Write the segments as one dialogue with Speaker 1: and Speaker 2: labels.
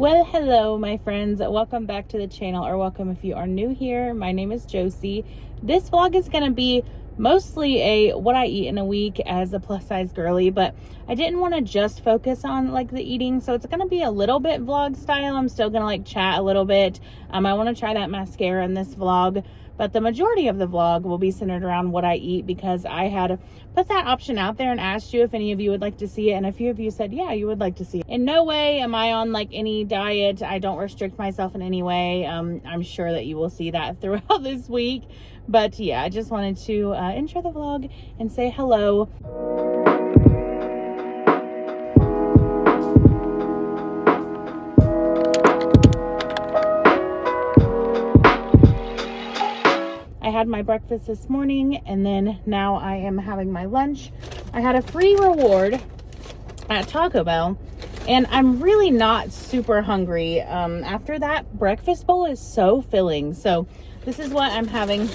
Speaker 1: Well, hello, my friends. Welcome back to the channel, or welcome if you are new here. My name is Josie. This vlog is going to be mostly a what I eat in a week as a plus size girly, but I didn't want to just focus on like the eating, so it's going to be a little bit vlog style. I'm still going to like chat a little bit. I want to try that mascara in this vlog, but the majority of the vlog will be centered around what I eat because I had put that option out there and asked you if any of you would like to see it, and a few of you said yeah, you would like to see it. In no way am I on like any diet. I don't restrict myself in any way. I'm sure that you will see that throughout this week, but yeah, I just wanted to intro the vlog and say hello. I had my breakfast this morning, and then now I am having my lunch. I had a free reward at Taco Bell, and I'm really not super hungry. After that breakfast bowl is so filling. So this is what I'm having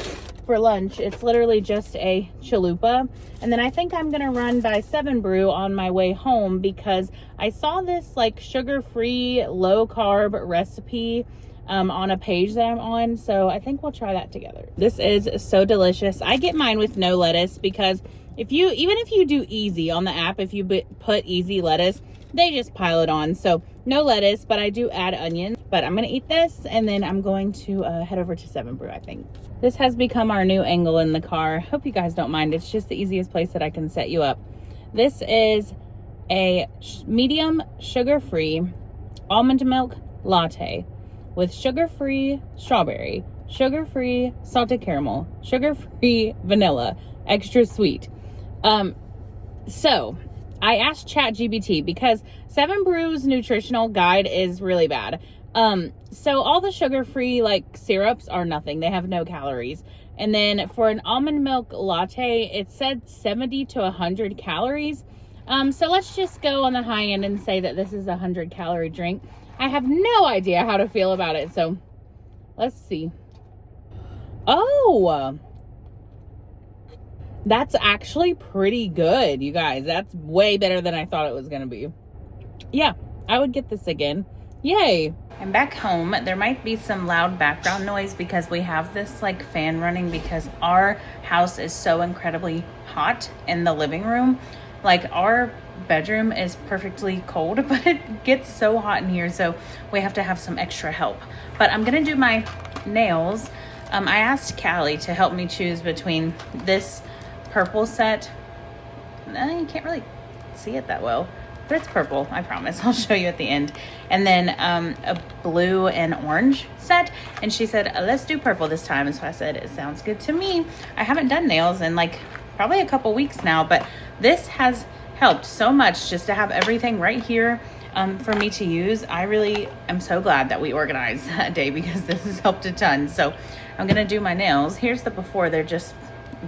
Speaker 1: for lunch. It's literally just a chalupa, and then I think I'm gonna run by 7 Brew on my way home because I saw this like sugar-free low carb recipe on a page that I'm on, so I think we'll try that together. This is so delicious. I get mine with no lettuce because even if you do easy on the app, if you put easy lettuce, they just pile it on. So no lettuce, but I do add onions. But I'm gonna eat this, and then I'm going to head over to 7 Brew, I think. This has become our new angle in the car. Hope you guys don't mind. It's just the easiest place that I can set you up. This is a medium sugar-free almond milk latte with sugar-free strawberry, sugar-free salted caramel, sugar-free vanilla, extra sweet. So I asked ChatGPT because 7 Brew's nutritional guide is really bad. So all the sugar-free like syrups are nothing. They have no calories. And then for an almond milk latte, it said 70 to 100 calories. So let's just go on the high end and say that this is a 100-calorie drink. I have no idea how to feel about it, so let's see. Oh, that's actually pretty good, you guys. That's way better than I thought it was gonna be. Yeah, I would get this again. Yay. I'm back home. There might be some loud background noise because we have this like fan running because our house is so incredibly hot in the living room. Like our bedroom is perfectly cold, but it gets so hot in here, so we have to have some extra help. But I'm gonna do my nails. I asked Callie to help me choose between this purple set. You can't really see it that well, but it's purple, I promise. I'll show you at the end. And then a blue and orange set, and she said let's do purple this time, and so I said it sounds good to me. I haven't done nails in like probably a couple weeks now, but this has helped so much just to have everything right here for me to use. I really am so glad that we organized that day because this has helped a ton. So I'm gonna do my nails. Here's the before. They're just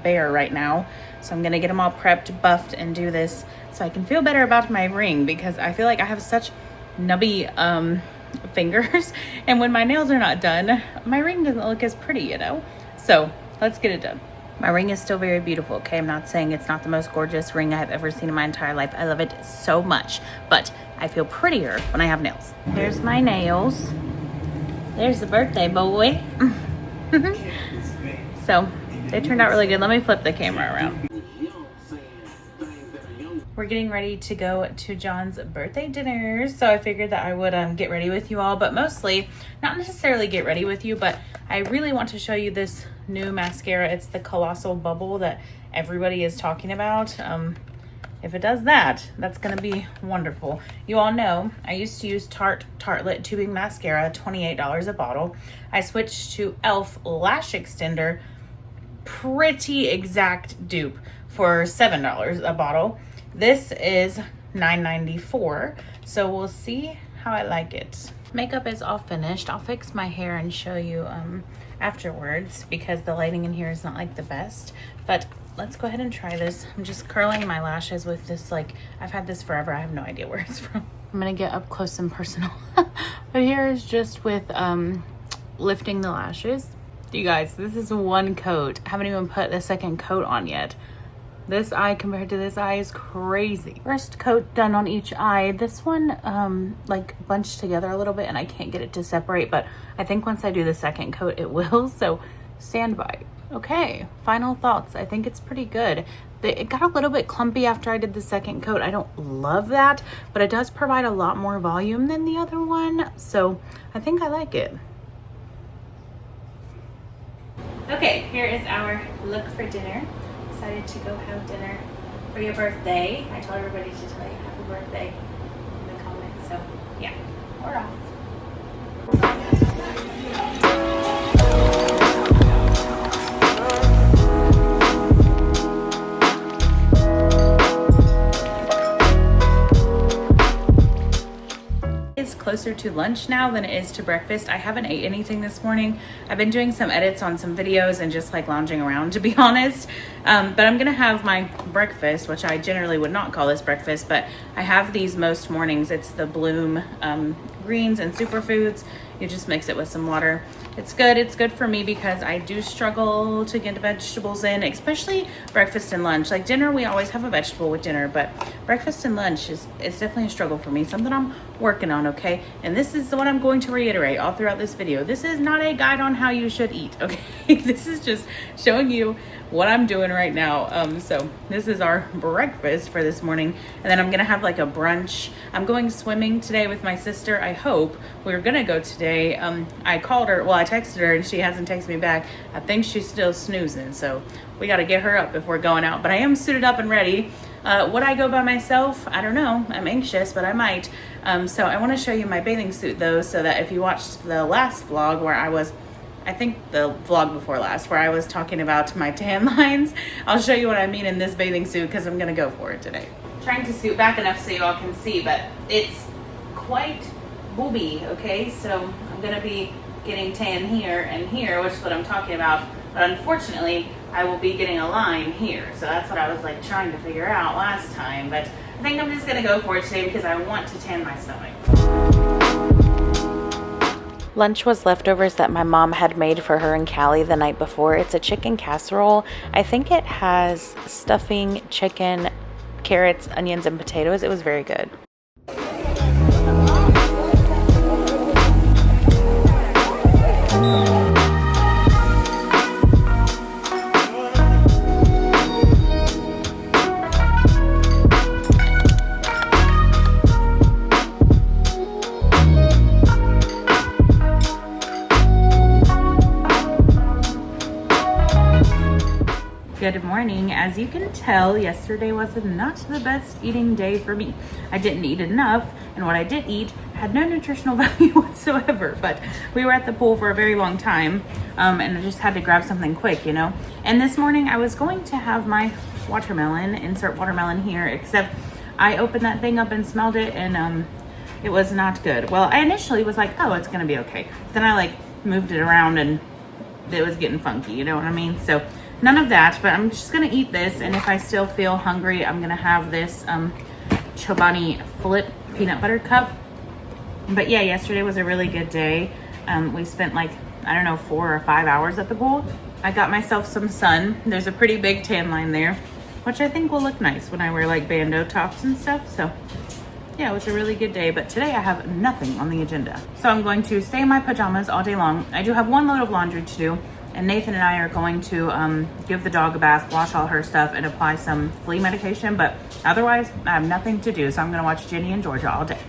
Speaker 1: bare right now, so I'm gonna get them all prepped, buffed, and do this so I can feel better about my ring because I feel like I have such nubby fingers, and when my nails are not done, my ring doesn't look as pretty, you know. So let's get it done. My ring is still very beautiful, okay? I'm not saying it's not the most gorgeous ring I have ever seen in my entire life. I love it so much, but I feel prettier when I have nails. Here's my nails. There's the birthday boy. So they turned out really good. Let me flip the camera around. We're getting ready to go to John's birthday dinner, so I figured that I would get ready with you all, but mostly not necessarily get ready with you, but I really want to show you this new mascara. It's the Colossal Bubble that everybody is talking about. If it does that, that's gonna be wonderful. You all know I used to use Tartelette tubing mascara, $28 a bottle. I switched to e.l.f. lash extender, pretty exact dupe, for $7 a bottle. This is $9.94, so we'll see how I like it. Makeup is all finished. I'll fix my hair and show you afterwards because the lighting in here is not like the best, but let's go ahead and try this. I'm just curling my lashes with this, like, I've had this forever. I have no idea where it's from. I'm gonna get up close and personal. But here is just with lifting the lashes. You guys, this is one coat. I haven't even put the second coat on yet. This eye compared to this eye is crazy. First coat done on each eye. This one like bunched together a little bit and I can't get it to separate, but I think once I do the second coat it will, so stand by. Okay, final thoughts. I think it's pretty good. It got a little bit clumpy after I did the second coat. I don't love that, but it does provide a lot more volume than the other one, so I think I like it. Okay, here is our look for dinner. Decided to go have dinner for your birthday. I told everybody to tell you happy birthday in the comments, so yeah, we're off. Closer to lunch now than it is to breakfast. I haven't ate anything this morning. I've been doing some edits on some videos and just like lounging around, to be honest. But I'm gonna have my breakfast, which I generally would not call this breakfast, but I have these most mornings. It's the Bloom greens and superfoods. You just mix it with some water. It's good. It's good for me because I do struggle to get vegetables in, especially breakfast and lunch. Like dinner, we always have a vegetable with dinner, but breakfast and lunch it's definitely a struggle for me. Something I'm working on, okay? And this is what I'm going to reiterate all throughout this video. This is not a guide on how you should eat, okay? This is just showing you what I'm doing right now. So this is our breakfast for this morning, and then I'm gonna have like a brunch. I'm going swimming today with my sister. I hope. We're gonna go today. I called her, well, I texted her and she hasn't texted me back. I think she's still snoozing, so we got to get her up if we're going out. But I am suited up and ready. Would I go by myself? I don't know. I'm anxious, but I might. So I want to show you my bathing suit though, so that if you watched the last vlog where I think the vlog before last, where I was talking about my tan lines, I'll show you what I mean in this bathing suit because I'm going to go for it today. Trying to scoot back enough so you all can see, but it's quite booby, okay? So I'm going to be getting tan here and here, which is what I'm talking about. But unfortunately, I will be getting a line here. So that's what I was like trying to figure out last time. But I think I'm just going to go for it today because I want to tan my stomach. Lunch was leftovers that my mom had made for her and Callie the night before. It's a chicken casserole. I think it has stuffing, chicken, carrots, onions, and potatoes. It was very good. Good morning. As you can tell, yesterday was not the best eating day for me. I didn't eat enough, and what I did eat had no nutritional value whatsoever, but we were at the pool for a very long time, and I just had to grab something quick, you know. And this morning I was going to have my watermelon, insert watermelon here, except I opened that thing up and smelled it, and it was not good. Well, I initially was like, oh, it's gonna be okay. Then I like moved it around and it was getting funky, you know what I mean? So none of that, but I'm just gonna eat this, and if I still feel hungry, I'm gonna have this Chobani Flip peanut butter cup. But yeah, yesterday was a really good day. We spent like, I don't know, 4 or 5 hours at the pool. I got myself some sun. There's a pretty big tan line there, which I think will look nice when I wear like bandeau tops and stuff. So yeah, it was a really good day, but today I have nothing on the agenda. So I'm going to stay in my pajamas all day long. I do have one load of laundry to do, and Nathan and I are going to give the dog a bath, wash all her stuff, and apply some flea medication, but otherwise I have nothing to do, so I'm gonna watch Ginny and Georgia all day.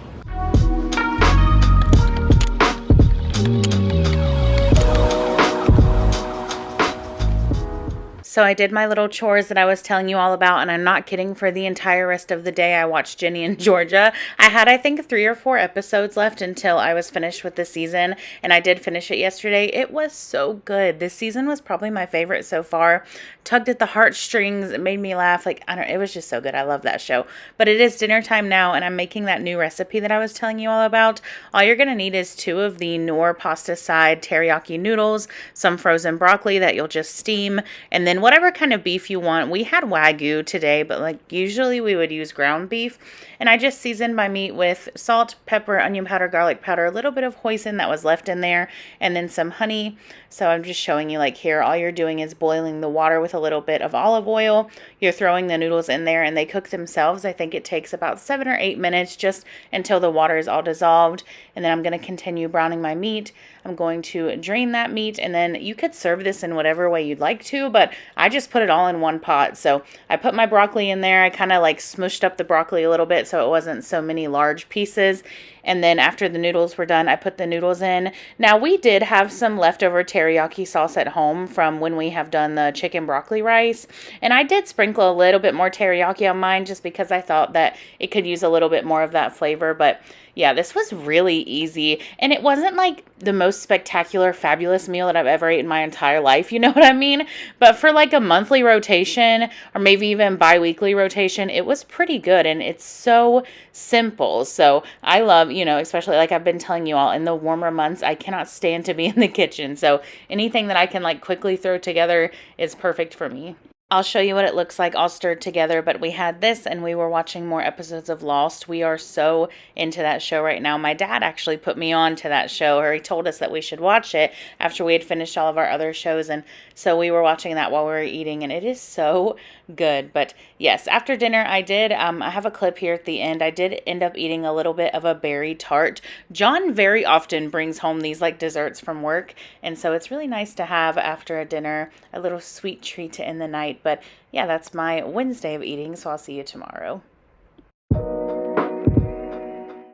Speaker 1: So I did my little chores that I was telling you all about, and I'm not kidding, for the entire rest of the day I watched Ginny and Georgia. I had, I think, 3 or 4 episodes left until I was finished with the season, and I did finish it yesterday. It was so good. This season was probably my favorite so far. Tugged at the heartstrings. It made me laugh. Like, I don't know, it was just so good. I love that show. But it is dinner time now, and I'm making that new recipe that I was telling you all about. All you're going to need is 2 of the Knorr pasta side teriyaki noodles, some frozen broccoli that you'll just steam, and then what whatever kind of beef you want. We had Wagyu today, but like usually we would use ground beef. And I just seasoned my meat with salt, pepper, onion powder, garlic powder, a little bit of hoisin that was left in there, and then some honey. So I'm just showing you, like, here, all you're doing is boiling the water with a little bit of olive oil. You're throwing the noodles in there and they cook themselves. I think it takes about 7 or 8 minutes just until the water is all dissolved. And then I'm going to continue browning my meat. I'm going to drain that meat, and then you could serve this in whatever way you'd like to, but I just put it all in one pot. So I put my broccoli in there. I kind of like smushed up the broccoli a little bit so it wasn't so many large pieces. And then after the noodles were done, I put the noodles in. Now, we did have some leftover teriyaki sauce at home from when we have done the chicken broccoli rice. And I did sprinkle a little bit more teriyaki on mine just because I thought that it could use a little bit more of that flavor. But yeah, this was really easy. And it wasn't like the most spectacular, fabulous meal that I've ever eaten in my entire life. You know what I mean? But for like a monthly rotation or maybe even bi-weekly rotation, it was pretty good. And it's so simple. So I love, especially like I've been telling you all, in the warmer months, I cannot stand to be in the kitchen. So anything that I can like quickly throw together is perfect for me. I'll show you what it looks like all stirred together, but we had this and we were watching more episodes of Lost. We are so into that show right now. My dad actually put me on to that show, or he told us that we should watch it after we had finished all of our other shows, and so we were watching that while we were eating, and it is so good. But yes, after dinner I have a clip here at the end. I did end up eating a little bit of a berry tart. John very often brings home these like desserts from work, and so it's really nice to have after a dinner a little sweet treat to end the night. But yeah, that's my Wednesday of eating, so I'll see you tomorrow.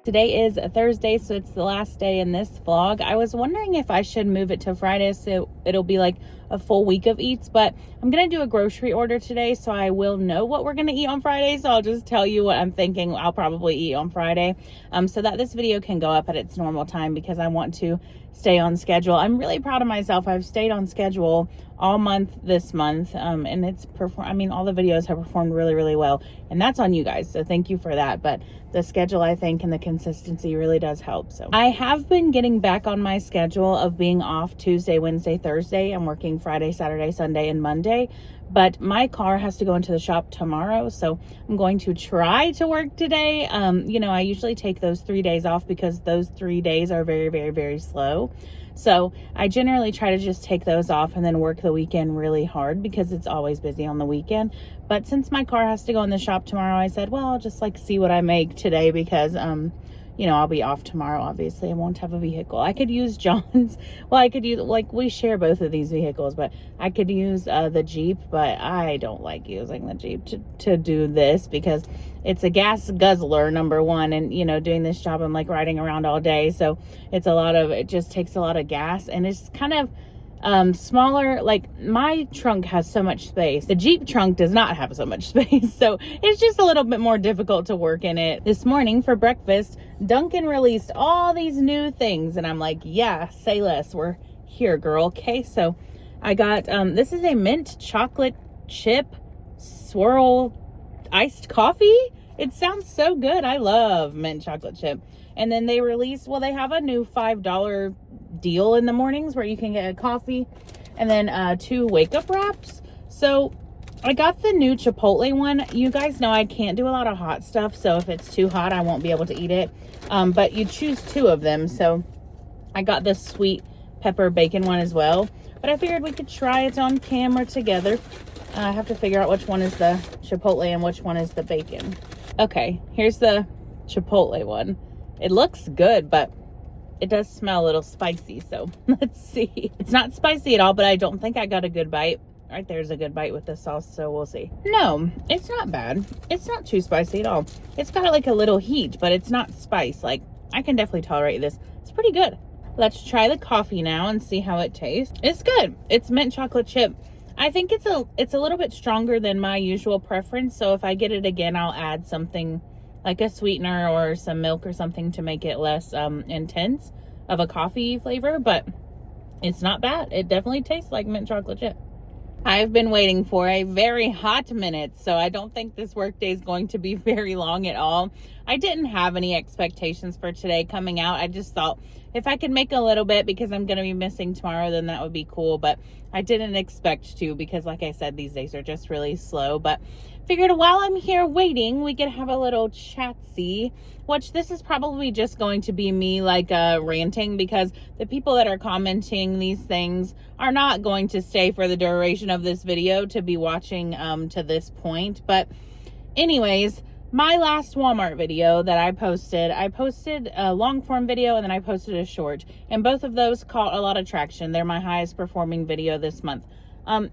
Speaker 1: Today is a Thursday, so it's the last day in this vlog. I was wondering if I should move it to Friday so it'll be like a full week of eats, but I'm going to do a grocery order today, so I will know what we're going to eat on Friday, so I'll just tell you what I'm thinking I'll probably eat on Friday, so that this video can go up at its normal time because I want to stay on schedule. I'm really proud of myself. I've stayed on schedule all month this month, and it's all the videos have performed really, really well, and that's on you guys, so thank you for that. But the schedule, I think, and the consistency really does help. So I have been getting back on my schedule of being off Tuesday, Wednesday, Thursday. I'm working Friday, Saturday, Sunday, and Monday, but my car has to go into the shop tomorrow, so I'm going to try to work today. I usually take those 3 days off because those 3 days are very, very, very slow. So I generally try to just take those off and then work the weekend really hard because it's always busy on the weekend. But since my car has to go in the shop tomorrow, I said, well, I'll just like see what I make today because, I'll be off tomorrow. Obviously, I won't have a vehicle. I could use John's. Well, I could use, like, we share both of these vehicles, but I could use the Jeep, but I don't like using the Jeep to do this because it's a gas guzzler, number one. And, doing this job, I'm like riding around all day. So it just takes a lot of gas, and it's kind of smaller. Like, my trunk has so much space. The Jeep trunk does not have so much space. So it's just a little bit more difficult to work in it. This morning for breakfast, Duncan released all these new things. And I'm like, yeah, say less. We're here, girl. Okay. So I got, this is a mint chocolate chip swirl iced coffee. It sounds so good. I love mint chocolate chip. And then they have a new $5 deal in the mornings where you can get a coffee and then 2 wake up wraps. So I got the new Chipotle one. You guys know I can't do a lot of hot stuff, so if it's too hot I won't be able to eat it, but you choose 2 of them. So I got the sweet pepper bacon one as well, but I figured we could try it on camera together. I have to figure out which one is the Chipotle and which one is the bacon. Okay, here's the Chipotle one. It looks good, but it does smell a little spicy, so let's see. It's not spicy at all, but I don't think I got a good bite. Right there's a good bite with the sauce, so we'll see. No, it's not bad. It's not too spicy at all. It's got like a little heat, but it's not spice. Like, I can definitely tolerate this. It's pretty good. Let's try the coffee now and see how it tastes. It's good. It's mint chocolate chip. I think it's a little bit stronger than my usual preference, so if I get it again, I'll add something like a sweetener or some milk or something to make it less intense of a coffee flavor, but it's not bad. It definitely tastes like mint chocolate chip. I've been waiting for a very hot minute, so I don't think this workday is going to be very long at all. I didn't have any expectations for today coming out. I just thought if I could make a little bit because I'm going to be missing tomorrow, then that would be cool. But I didn't expect to because, like I said, these days are just really slow. But figured while I'm here waiting, we could have a little chatsy, which this is probably just going to be me like ranting, because the people that are commenting these things are not going to stay for the duration of this video to be watching to this point. But anyways, my last Walmart video that I posted a long form video and then I posted a short, and both of those caught a lot of traction. They're my highest performing video this month.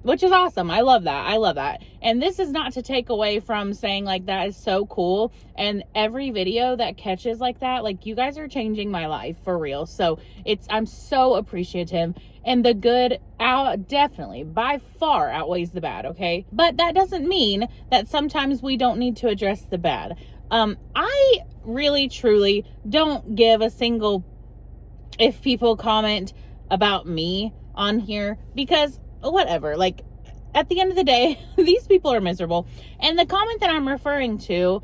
Speaker 1: Which is awesome. I love that. And this is not to take away from saying like that is so cool. And every video that catches like that, like you guys are changing my life for real. So I'm so appreciative, and the good definitely by far outweighs the bad. Okay. But that doesn't mean that sometimes we don't need to address the bad. I really, truly don't give a single if people comment about me on here, because whatever, like at the end of the day, these people are miserable. And the comment that I'm referring to,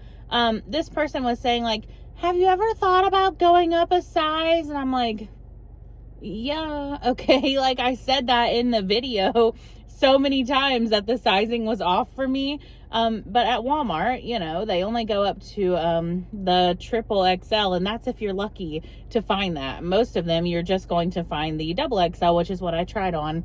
Speaker 1: this person was saying like, have you ever thought about going up a size? And I'm like, yeah, okay. Like I said that in the video so many times that the sizing was off for me. But at Walmart, you know, they only go up to the triple XL, and that's if you're lucky to find that. Most of them, you're just going to find the double XL, which is what I tried on.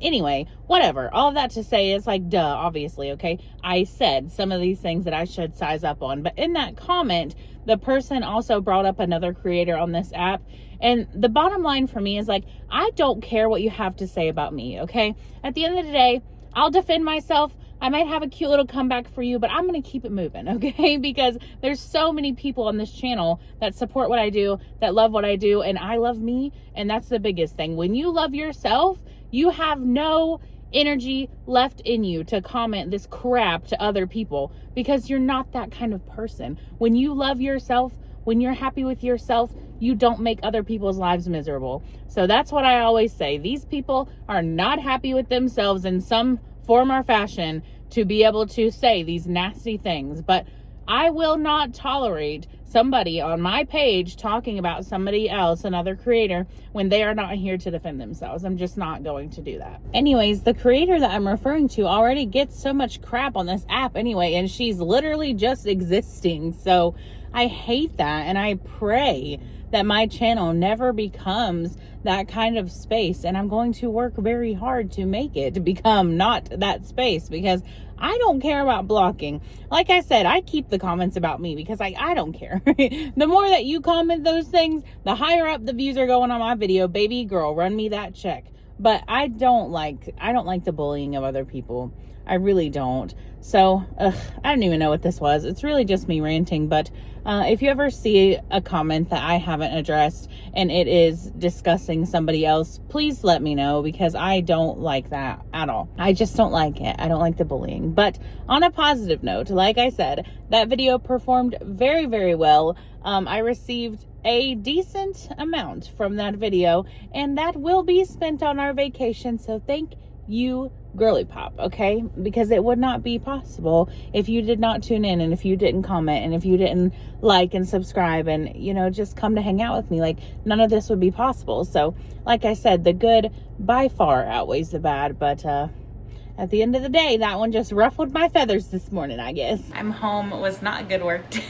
Speaker 1: Anyway, whatever. All of that to say is like, duh, obviously, okay? I said some of these things that I should size up on. But in that comment, the person also brought up another creator on this app. And the bottom line for me is like, I don't care what you have to say about me, okay? At the end of the day, I'll defend myself. I might have a cute little comeback for you, but I'm going to keep it moving, okay? Because there's so many people on this channel that support what I do, that love what I do, and I love me. And that's the biggest thing. When you love yourself, you have no energy left in you to comment this crap to other people, because you're not that kind of person. When you love yourself, when you're happy with yourself, you don't make other people's lives miserable. So that's what I always say. These people are not happy with themselves in some form or fashion to be able to say these nasty things. But I will not tolerate somebody on my page talking about somebody else, another creator, when they are not here to defend themselves. I'm just not going to do that. Anyways, the creator that I'm referring to already gets so much crap on this app anyway, and she's literally just existing. So I hate that, and I pray that my channel never becomes that kind of space, and I'm going to work very hard to make it to become not that space, because I don't care about blocking. Like I said, I keep the comments about me because I don't care. The more that you comment those things, the higher up the views are going on my video. Baby girl, run me that check. But I don't like the bullying of other people. I really don't. So, I don't even know what this was. It's really just me ranting. But if you ever see a comment that I haven't addressed and it is discussing somebody else, please let me know, because I don't like that at all. I just don't like it. I don't like the bullying. But on a positive note, like I said, that video performed very, very well. I received a decent amount from that video, and that will be spent on our vacation. So thank you, girly pop, okay? Because it would not be possible if you did not tune in, and if you didn't comment, and if you didn't like and subscribe, and, you know, just come to hang out with me. Like, none of this would be possible. So like I said, the good by far outweighs the bad. But at the end of the day, that one just ruffled my feathers this morning, I guess. I'm home. It was not a good work day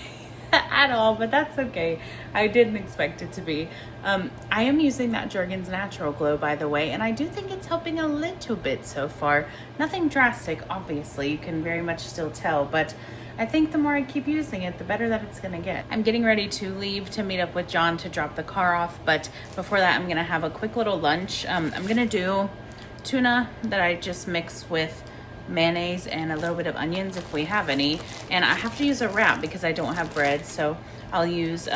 Speaker 1: at all, but that's okay. I didn't expect it to be. I am using that Jergens Natural Glow, by the way, and I do think it's helping a little bit so far. Nothing drastic, obviously. You can very much still tell, but I think the more I keep using it, the better that it's gonna get. I'm getting ready to leave to meet up with John to drop the car off, but before that, I'm gonna have a quick little lunch. I'm gonna do tuna that I just mix with mayonnaise and a little bit of onions if we have any, and I have to use a wrap because I don't have bread, so I'll use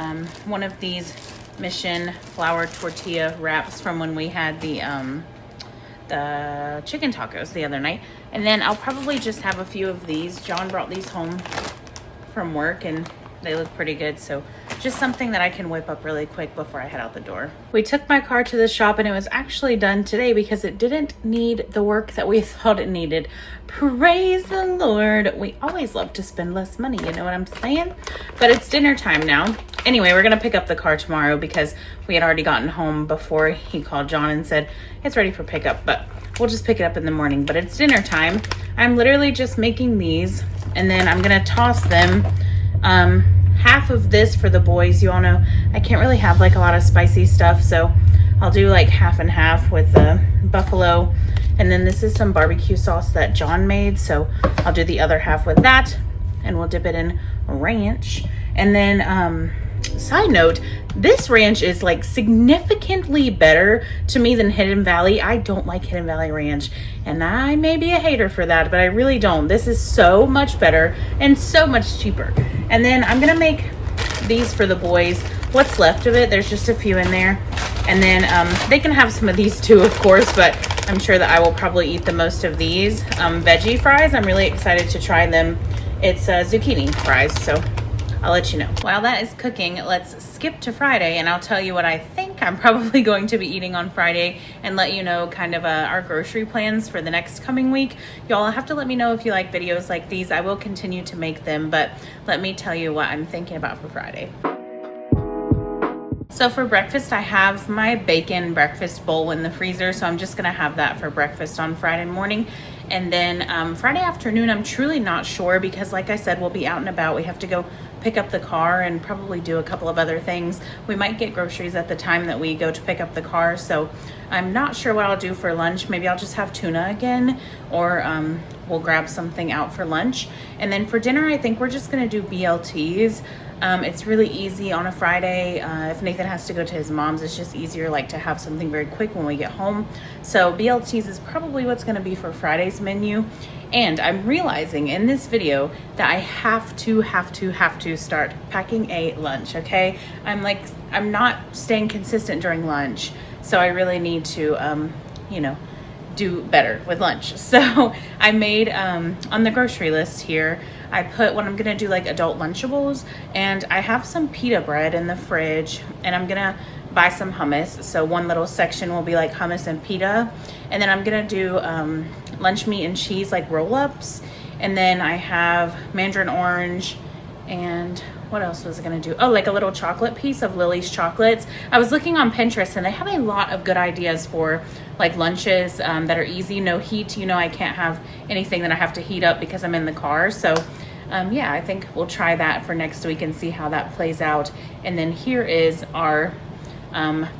Speaker 1: one of these Mission flour tortilla wraps from when we had the chicken tacos the other night, and then I'll probably just have a few of these. John brought these home from work and they look pretty good, so just something that I can whip up really quick before I head out the door. We took my car to the shop and it was actually done today because it didn't need the work that we thought it needed. Praise the Lord. We always love to spend less money, you know what I'm saying? But it's dinner time now. Anyway, we're gonna pick up the car tomorrow because we had already gotten home before he called John and said it's ready for pickup, but we'll just pick it up in the morning. But it's dinner time. I'm literally just making these and then I'm gonna toss them. Half of this for the boys. You all know I can't really have like a lot of spicy stuff, so I'll do like half and half with the buffalo. And then this is some barbecue sauce that John made, so I'll do the other half with that and we'll dip it in ranch. And then side note, this ranch is like significantly better to me than Hidden Valley. I don't like Hidden Valley ranch and I may be a hater for that, but I really don't. This is so much better and so much cheaper. And then I'm gonna make these for the boys. What's left of it, there's just a few in there. And then they can have some of these too, of course, but I'm sure that I will probably eat the most of these. Veggie fries, I'm really excited to try them. It's zucchini fries, so I'll let you know. While that is cooking, let's skip to Friday and I'll tell you what I think I'm probably going to be eating on Friday and let you know kind of our grocery plans for the next coming week. Y'all have to let me know if you like videos like these. I will continue to make them, but let me tell you what I'm thinking about for Friday. So for breakfast, I have my bacon breakfast bowl in the freezer, so I'm just gonna have that for breakfast on Friday morning. And then Friday afternoon, I'm truly not sure because like I said, we'll be out and about. We have to go pick up the car and probably do a couple of other things. We might get groceries at the time that we go to pick up the car, so I'm not sure what I'll do for lunch. Maybe I'll just have tuna again, or we'll grab something out for lunch. And then for dinner, I think we're just gonna do BLTs. It's really easy on a Friday. If Nathan has to go to his mom's, it's just easier like to have something very quick when we get home. So BLTs is probably what's going to be for Friday's menu. And I'm realizing in this video that I have to start packing a lunch, okay? I'm not staying consistent during lunch. So I really need to, you know, do better with lunch. So I made on the grocery list here, I put what I'm gonna do like adult Lunchables, and I have some pita bread in the fridge and I'm gonna buy some hummus. So one little section will be like hummus and pita, and then I'm gonna do lunch meat and cheese like roll-ups, and then I have mandarin orange, and what else was I gonna do? Oh, like a little chocolate piece of Lily's chocolates. I was looking on Pinterest and they have a lot of good ideas for like lunches that are easy, no heat. You know, I can't have anything that I have to heat up because I'm in the car. So yeah, I think we'll try that for next week and see how that plays out. And then here is our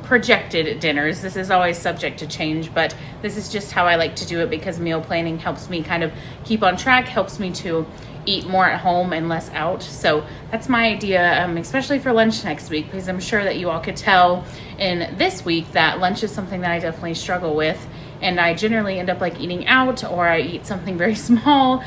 Speaker 1: projected dinners. This is always subject to change, but this is just how I like to do it because meal planning helps me kind of keep on track, helps me to eat more at home and less out. So that's my idea, especially for lunch next week, because I'm sure that you all could tell in this week that lunch is something that I definitely struggle with. And I generally end up like eating out, or I eat something very small,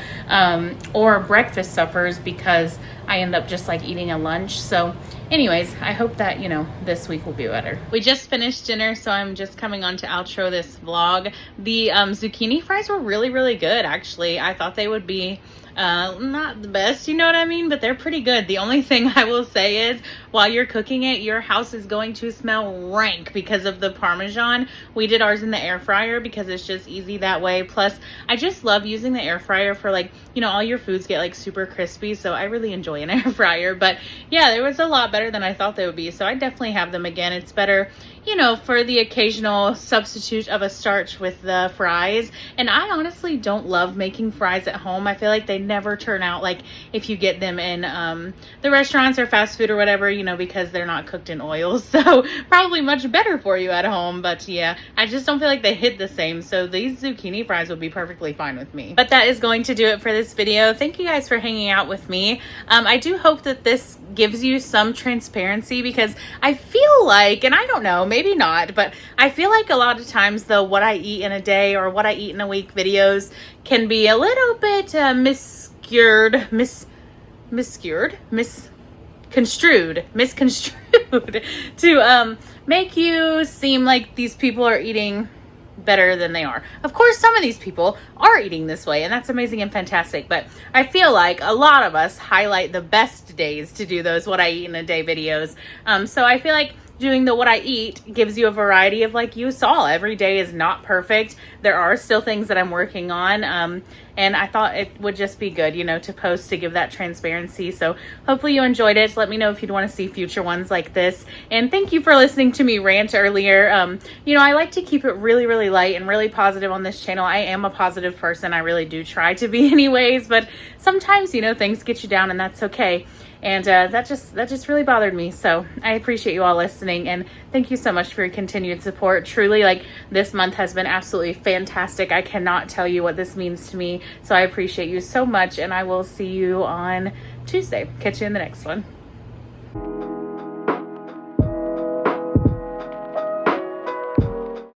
Speaker 1: or breakfast suffers because I end up just like eating a lunch. So anyways, I hope that, you know, this week will be better. We just finished dinner, so I'm just coming on to outro this vlog. The zucchini fries were really good, actually. I thought they would be not the best, you know what I mean, but they're pretty good. The only thing I will say is while you're cooking it, your house is going to smell rank because of the Parmesan. We did ours in the air fryer because it's just easy that way. Plus I just love using the air fryer for like, you know, all your foods get like super crispy, so I really enjoy an air fryer. But yeah, it was a lot better than I thought they would be, so I definitely have them again. It's better, you know, for the occasional substitute of a starch with the fries. And I honestly don't love making fries at home. I feel like they never turn out like if you get them in the restaurants or fast food or whatever, you know, because they're not cooked in oil. So probably much better for you at home. But yeah, I just don't feel like they hit the same. So these zucchini fries would be perfectly fine with me. But that is going to do it for this video. Thank you guys for hanging out with me. I do hope that this gives you some transparency, because I feel like, and I don't know, maybe not, but I feel like a lot of times the what I eat in a day or what I eat in a week videos can be a little bit misconstrued to make you seem like these people are eating better than they are. Of course, some of these people are eating this way, and that's amazing and fantastic, but I feel like a lot of us highlight the best days to do those what I eat in a day videos. So I feel like doing the what I eat gives you a variety of, like you saw, every day is not perfect. There are still things that I'm working on. And I thought it would just be good, you know, to post to give that transparency. So hopefully you enjoyed it. Let me know if you'd want to see future ones like this. And thank you for listening to me rant earlier. You know, I like to keep it really, really light and really positive on this channel. I am a positive person. I really do try to be anyways, but sometimes, you know, things get you down, and that's okay. And that just really bothered me. So I appreciate you all listening, and thank you so much for your continued support. Truly, like, this month has been absolutely fantastic. I cannot tell you what this means to me. So I appreciate you so much, and I will see you on Tuesday. Catch you in the next one.